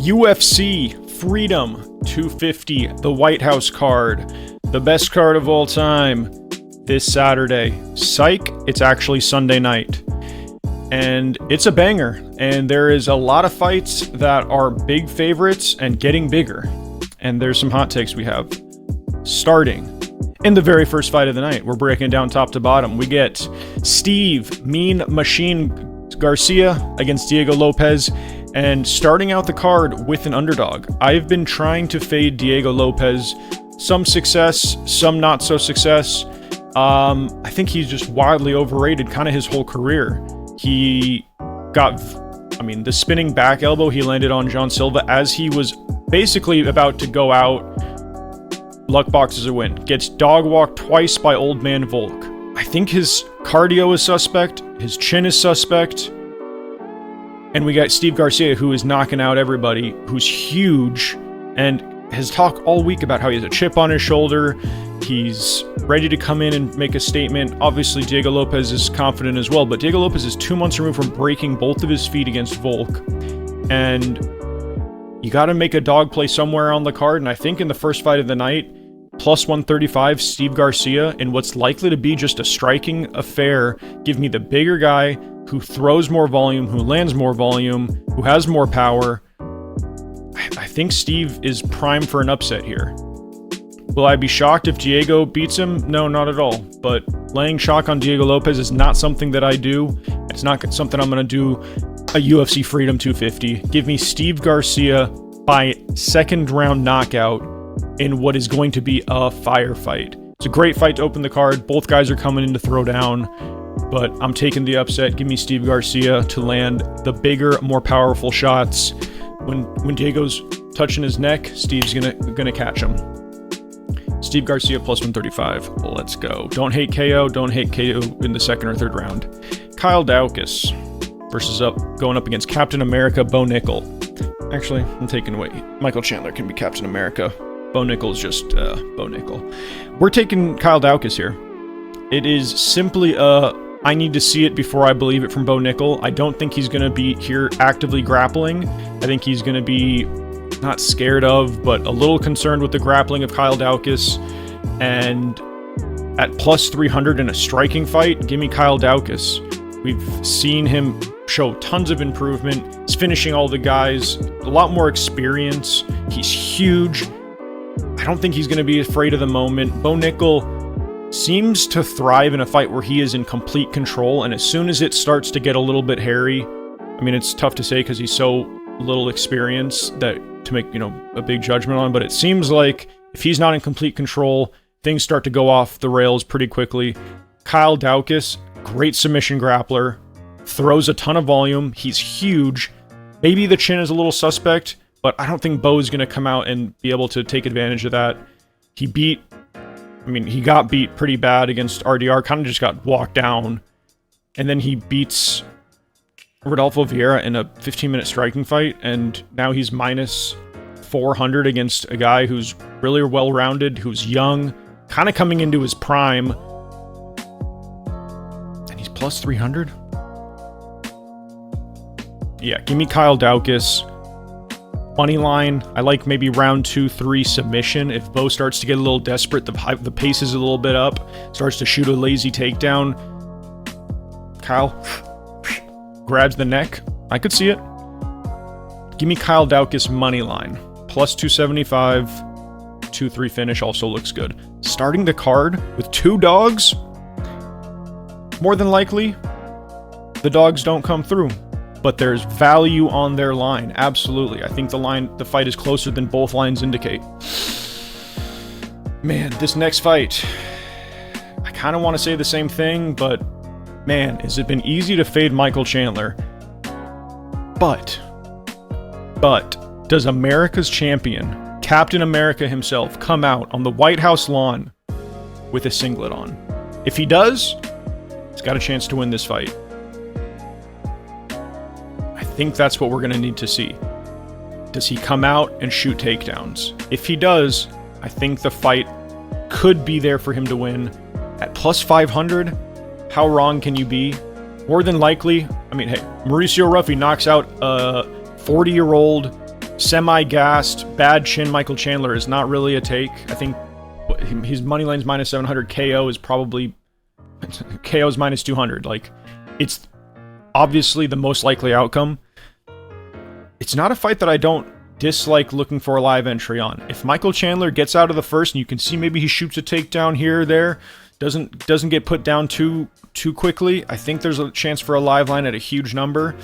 UFC Freedom 250, the White House card, the best card of all time, this Saturday. Psych, it's actually Sunday night. And it's a banger, and there is a lot of fights that are big favorites and getting bigger. And there's some hot takes we have. Starting in the very first fight of the night, we're breaking down top to bottom. We get Steve Mean Machine Garcia against Diego Lopes, and starting out the card with an underdog. I've been trying to fade Diego Lopes. Some success, some not so success. I think he's just wildly overrated kind of his whole career. He got, the spinning back elbow he landed on John Silva as he was basically about to go out. Luck boxes a win. Gets dog walked twice by old man Volk. I think his cardio is suspect. His chin is suspect. And we got Steve Garcia, who is knocking out everybody, who's huge and has talked all week about how he has a chip on his shoulder. He's ready to come in and make a statement. Obviously, Diego Lopes is confident as well, but Diego Lopes is 2 months removed from breaking both of his feet against Volk. And you got to make a dog play somewhere on the card, and I think in the first fight of the night, plus 135, Steve Garcia, in what's likely to be just a striking affair. Give me the bigger guy who throws more volume, who lands more volume, who has more power. I think Steve is primed for an upset here. Will I be shocked if Diego beats him? No, not at all. But laying chalk on Diego Lopes is not something that I do. It's not something I'm going to do a UFC Freedom 250. Give me Steve Garcia by second round knockout in what is going to be a firefight. It's a great fight to open the card. Both guys are coming in to throw down, but I'm taking the upset. Give me Steve Garcia to land the bigger, more powerful shots. When Diego's touching his neck, Steve's gonna catch him. Steve Garcia plus 135. Let's go. Don't hate KO. Don't hate KO in the second or third round. Kyle Daukaus going up against Captain America, Bo Nickal. Actually, I'm taking away. Michael Chandler can be Captain America. Bo Nickal's just Bo Nickal. We're taking Kyle Daukaus here. It is simply I need to see it before I believe it from Bo Nickal. I don't think he's going to be here actively grappling. I think he's going to be not scared of, but a little concerned with the grappling of Kyle Daukaus. And at plus 300 in a striking fight, give me Kyle Daukaus. We've seen him show tons of improvement. He's finishing all the guys, a lot more experience. He's huge. I don't think he's going to be afraid of the moment. Bo Nickal seems to thrive in a fight where he is in complete control, and as soon as it starts to get a little bit hairy, it's tough to say because he's so little experience that to make, a big judgment on, but it seems like if he's not in complete control, things start to go off the rails pretty quickly. Kyle Daukaus, great submission grappler, throws a ton of volume, he's huge. Maybe the chin is a little suspect, but I don't think Bo is going to come out and be able to take advantage of that. He got beat pretty bad against RDR, kind of just got walked down. And then he beats Rodolfo Vieira in a 15-minute striking fight, and now he's minus 400 against a guy who's really well-rounded, who's young, kind of coming into his prime. And he's plus 300? Yeah, give me Kyle Daukaus. Money line, I like maybe round 2-3 submission. If Bo starts to get a little desperate, the pace is a little bit up, starts to shoot a lazy takedown. Kyle grabs the neck. I could see it. Give me Kyle Daukaus money line. Plus 275, 2-3 finish also looks good. Starting the card with two dogs, more than likely, the dogs don't come through. But there's value on their line. Absolutely. I think the fight is closer than both lines indicate. Man, this next fight, I kind of want to say the same thing, but man, has it been easy to fade Michael Chandler. But, does America's champion, Captain America himself, come out on the White House lawn with a singlet on? If he does, he's got a chance to win this fight. I think that's what we're going to need to see. Does he come out and shoot takedowns? If he does, I think the fight could be there for him to win. At plus 500, how wrong can you be? More than likely, hey, Mauricio Ruffy knocks out a 40-year-old semi-gassed, bad chin Michael Chandler is not really a take. I think his money line's minus 700. KO is probably... KO's minus 200. Like, it's obviously the most likely outcome. It's not a fight that I don't dislike looking for a live entry on. If Michael Chandler gets out of the first, and you can see maybe he shoots a takedown here or there, doesn't get put down too quickly, I think there's a chance for a live line at a huge number.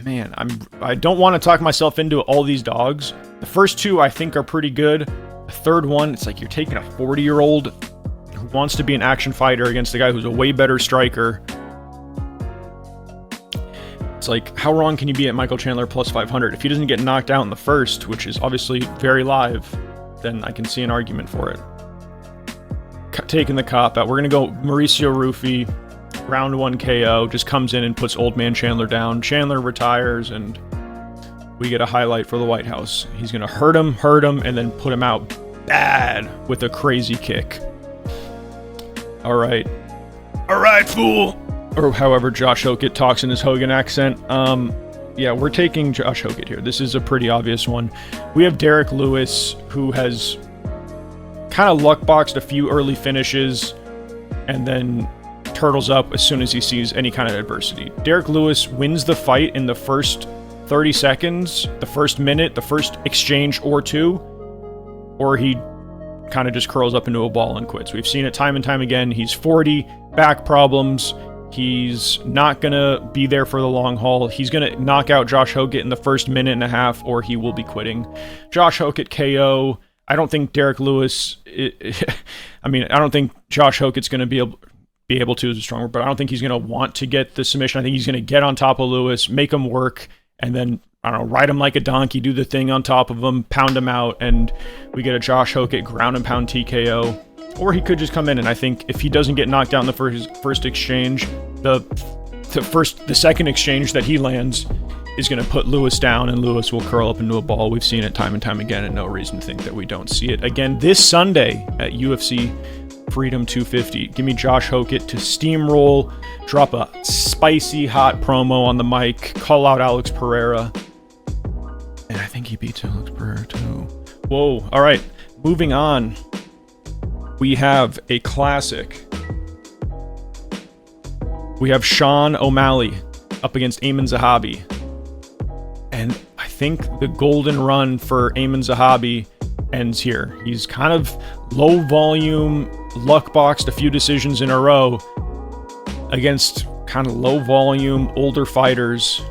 Man, I don't want to talk myself into all these dogs. The first two I think are pretty good. The third one, it's like you're taking a 40-year-old who wants to be an action fighter against a guy who's a way better striker. It's like, how wrong can you be at Michael Chandler plus 500? If he doesn't get knocked out in the first, which is obviously very live, then I can see an argument for it. Taking the cop out. We're going to go Mauricio Ruffy, round 1 KO, just comes in and puts old man Chandler down. Chandler retires, and we get a highlight for the White House. He's going to hurt him, and then put him out bad with a crazy kick. All right, fool! Or however Josh Hokit talks in his Hogan accent. Yeah, we're taking Josh Hokit here. This is a pretty obvious one. We have Derrick Lewis, who has kind of luck boxed a few early finishes and then turtles up as soon as he sees any kind of adversity. Derrick Lewis wins the fight in the first 30 seconds, the first minute, the first exchange or two, or he kind of just curls up into a ball and quits. We've seen it time and time again. He's 40, back problems. He's not going to be there for the long haul. He's going to knock out Josh Hokit in the first minute and a half, or he will be quitting. Josh Hokit KO. I don't think Derrick Lewis... I don't think Josh Hokit's going to be able to, is a strong word, but I don't think he's going to want to get the submission. I think he's going to get on top of Lewis, make him work, and then, I don't know, ride him like a donkey, do the thing on top of him, pound him out, and we get a Josh Hokit ground and pound TKO. Or he could just come in, and I think if he doesn't get knocked out in the first exchange, the second exchange that he lands is going to put Lewis down, and Lewis will curl up into a ball. We've seen it time and time again, and no reason to think that we don't see it again this Sunday at UFC Freedom 250. Give me Josh Hokit to steamroll, drop a spicy hot promo on the mic, call out Alex Pereira, and I think he beats Alex Pereira too. Whoa! All right, moving on. We have a classic. We have Sean O'Malley up against Aiemann Zahabi. And I think the golden run for Aiemann Zahabi ends here. He's kind of low volume, luck boxed a few decisions in a row against kind of low volume, older fighters.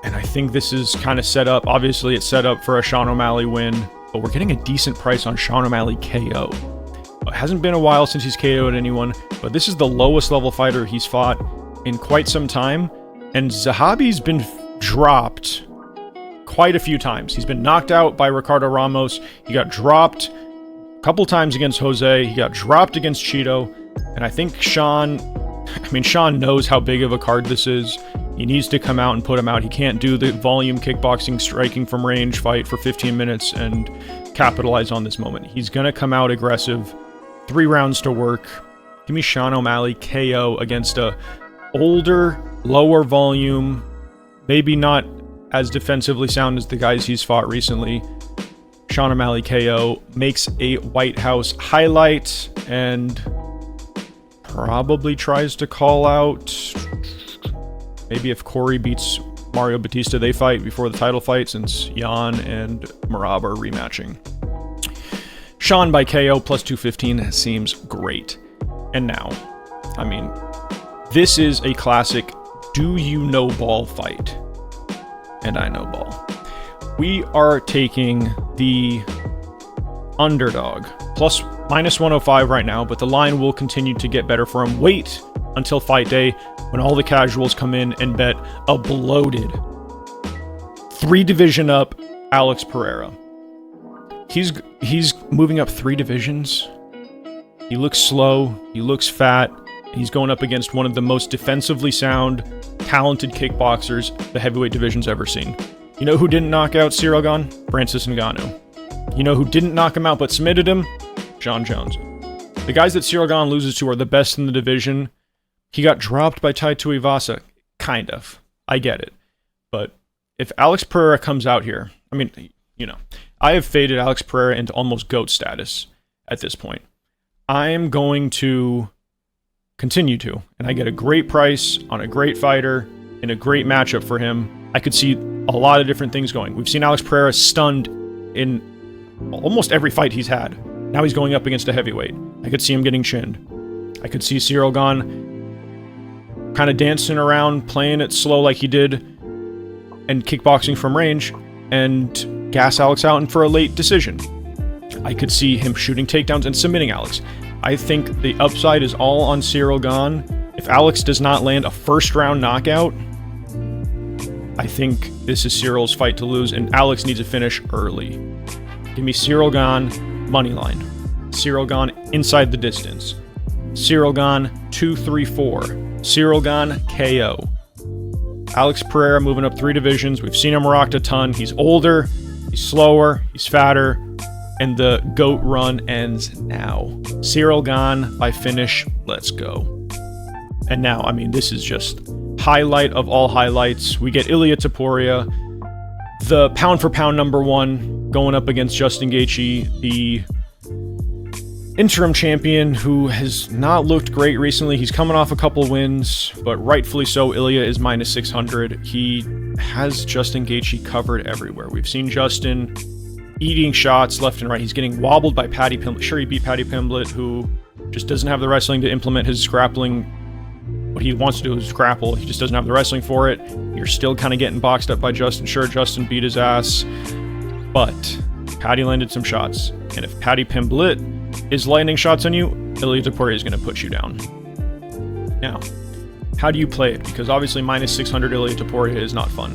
And I think this is kind of set up. Obviously, it's set up for a Sean O'Malley win, but we're getting a decent price on Sean O'Malley KO. It hasn't been a while since he's KO'd anyone, but this is the lowest level fighter he's fought in quite some time. And Zahabi's been dropped quite a few times. He's been knocked out by Ricardo Ramos. He got dropped a couple times against Jose. He got dropped against Cheeto. And I think Sean knows how big of a card this is. He needs to come out and put him out. He can't do the volume kickboxing, striking from range fight for 15 minutes and capitalize on this moment. He's going to come out aggressive. 3 rounds to work. Give me Sean O'Malley KO against a older, lower volume, maybe not as defensively sound as the guys he's fought recently. Sean O'Malley KO makes a White House highlight and probably tries to call out, maybe if Corey beats Mario Batista, they fight before the title fight, since Jan and Merab are rematching. Sean by KO plus 215 seems great. And now, this is a classic do you know ball fight. And I know ball. We are taking the underdog plus minus 105 right now, but the line will continue to get better for him. Wait until fight day when all the casuals come in and bet a bloated 3 division up Alex Pereira. He's moving up 3 divisions. He looks slow. He looks fat. And he's going up against one of the most defensively sound, talented kickboxers the heavyweight division's ever seen. You know who didn't knock out Ciryl Gane? Francis Ngannou. You know who didn't knock him out but submitted him? John Jones. The guys that Ciryl Gane loses to are the best in the division. He got dropped by Tai Tuivasa. Kind of. I get it. But if Alex Pereira comes out here, I mean, I have faded Alex Pereira into almost GOAT status at this point. I am going to continue to, and I get a great price on a great fighter in a great matchup for him. I could see a lot of different things going. We've seen Alex Pereira stunned in almost every fight he's had. Now he's going up against a heavyweight. I could see him getting chinned. I could see Ciryl Gane kind of dancing around, playing it slow like he did, and kickboxing from range, and gas Alex out and for a late decision. I could see him shooting takedowns and submitting Alex. I think the upside is all on Ciryl Gane. If Alex does not land a first-round knockout, I think this is Cyryl's fight to lose, and Alex needs to finish early. Give me Ciryl Gane, moneyline. Ciryl Gane inside the distance. Ciryl Gane 2-3-4. Ciryl Gane KO. Alex Pereira moving up 3 divisions. We've seen him rocked a ton. He's older, he's slower, he's fatter, and the GOAT run ends now. Ciryl Gane by finish. Let's go. And now, I mean, this is just highlight of all highlights. We get Ilia Topuria, the pound-for-pound #1, going up against Justin Gaethje, the interim champion who has not looked great recently. He's coming off a couple wins, but rightfully so. Ilia is -600. He has Justin Gaethje covered everywhere. We've seen Justin eating shots left and right. He's getting wobbled by Paddy Pimblett. Sure, he beat Paddy Pimblett, who just doesn't have the wrestling to implement his grappling. What he wants to do is grapple. He just doesn't have the wrestling for it. You're still kind of getting boxed up by Justin. Sure, Justin beat his ass, but Paddy landed some shots. And if Paddy Pimblett is landing shots on you, Ilia Topuria is going to put you down. Now, how do you play it? Because obviously -600 Ilia Topuria is not fun.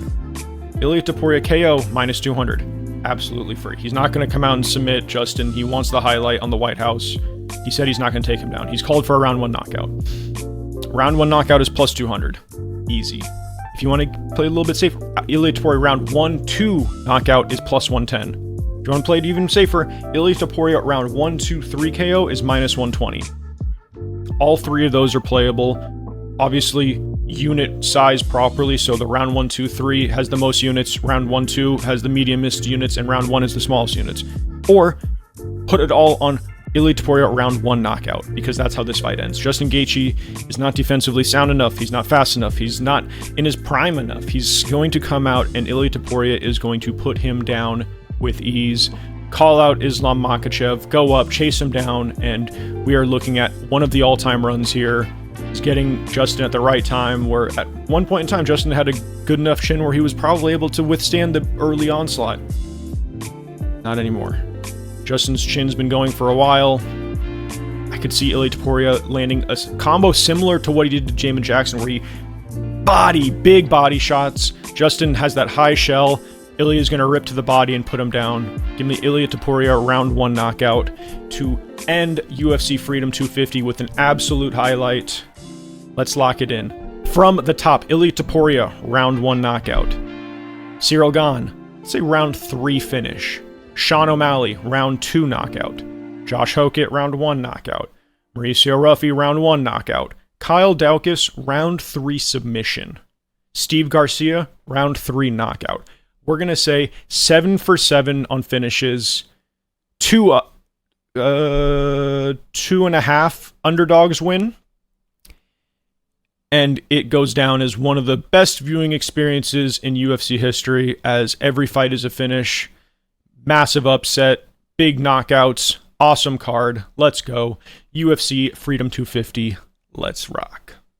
Ilia Topuria KO -200. Absolutely free. He's not going to come out and submit Justin. He wants the highlight on the White House. He said he's not going to take him down. He's called for a round 1 knockout. Round 1 knockout is +200. Easy. If you want to play a little bit safer, Ilia Topuria round 1-2 knockout is +110. If you want to play it even safer, Ilia Topuria round 1-2-3 KO is -120. All 3 of those are playable. Obviously, unit size properly, so the round 1-2-3 has the most units, round 1-2 has the mediumest units, and round 1 is the smallest units. Or put it all on Ilia Topuria round 1 knockout, because that's how this fight ends. Justin Gaethje is not defensively sound enough, he's not fast enough, he's not in his prime enough. He's going to come out, and Ilia Topuria is going to put him down with ease. Call out Islam Makhachev, go up, chase him down, and we are looking at one of the all-time runs here. He's getting Justin at the right time, where at one point in time, Justin had a good enough chin where he was probably able to withstand the early onslaught. Not anymore. Justin's chin's been going for a while. I could see Ilia Topuria landing a combo similar to what he did to Jamin Jackson, where he big body shots. Justin has that high shell. Ilia is going to rip to the body and put him down. Give me Ilia Topuria round 1 knockout to end UFC Freedom 250 with an absolute highlight. Let's lock it in. From the top, Ilia Topuria round 1 knockout. Ciryl Gane, let's say round 3 finish. Sean O'Malley round 2 knockout. Josh Hokit round 1 knockout. Mauricio Ruffy round 1 knockout. Kyle Daukaus round 3 submission. Steve Garcia round 3 knockout. We're going to say 7 for 7 on finishes. 2.5 underdogs win. And it goes down as one of the best viewing experiences in UFC history, as every fight is a finish. Massive upset, big knockouts, awesome card. Let's go. UFC Freedom 250. Let's rock.